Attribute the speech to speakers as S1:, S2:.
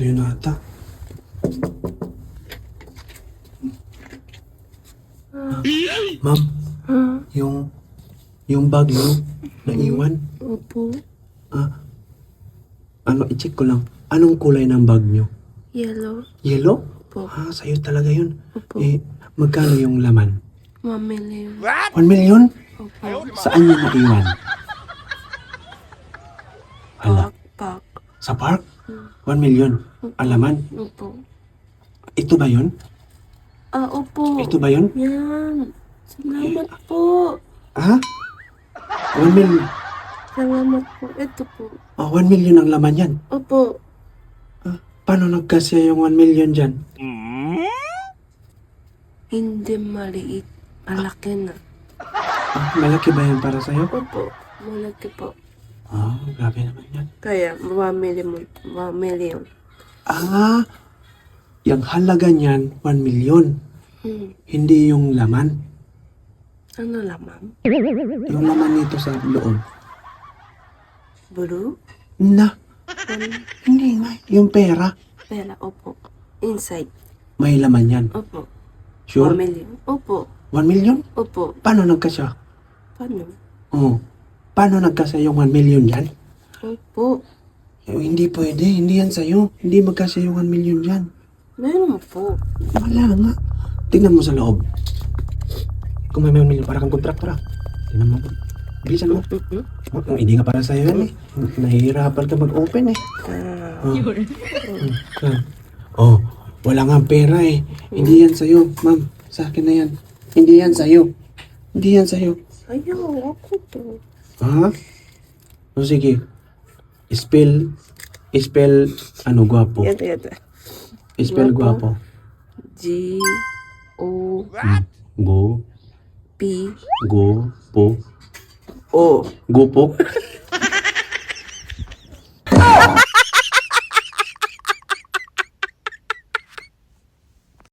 S1: Ito yun ata. Ma'am,
S2: Ah,
S1: yung bag niyo na iwan,
S2: opo.
S1: i-check ko lang. Anong kulay ng bag niyo?
S2: Yellow.
S1: Yellow?
S2: Opo.
S1: Sa'yo talaga yun.
S2: Opo.
S1: Magkano yung laman?
S2: 1 million.
S1: 1 million?
S2: Opo.
S1: Saan niyo naiwan? Hala,
S2: Pak.
S1: sa park? 1 million. Alaman?
S2: Opo.
S1: Ito ba yun?
S2: Opo.
S1: Ito ba yun?
S2: Yan. Salamat po.
S1: 1 million.
S2: Salamat po. Ito po.
S1: 1 million ang laman yan.
S2: Opo.
S1: Paano nagkasya yung 1 million dyan?
S2: Hindi maliit. Malaki na.
S1: Malaki ba yan para sa'yo?
S2: Opo. Malaki po.
S1: Grabe naman yan.
S2: Kaya, 1 million. 1 million.
S1: Yung halaga niyan, 1 million. Hindi yung laman.
S2: Ano laman?
S1: Yung laman nito sa loob.
S2: Blue?
S1: Hindi nga. Yung pera,
S2: Pera, opo. Inside.
S1: may laman yan.
S2: Opo.
S1: Sure?
S2: 1 million. Opo.
S1: 1 million?
S2: Opo.
S1: Paano nagkasya?
S2: Paano?
S1: Paano nagkasya yung 1 million yan?
S2: Opo.
S1: Hindi pwede. Hindi yan sa'yo. Hindi magkasya yung 1 million yan.
S2: Meron po.
S1: Wala nga. Tingnan mo sa loob. Kung may 1 million, para kang kontraktor Tingnan mo. Bilisan mo. Hindi nga para sa'yo yan Nahihirapan ka mag-open Wala nga pera Hindi yan sa'yo, ma'am. Sa akin na yan. Hindi yan sa'yo. Hindi yan sa'yo.
S2: Ayaw, ako to.
S1: Sige. Spell, gwapo.
S2: Yan.
S1: Spell
S2: Gwapo.
S1: gwapo.
S2: G-O-P.
S1: Go, po.
S2: O.
S1: Gupo.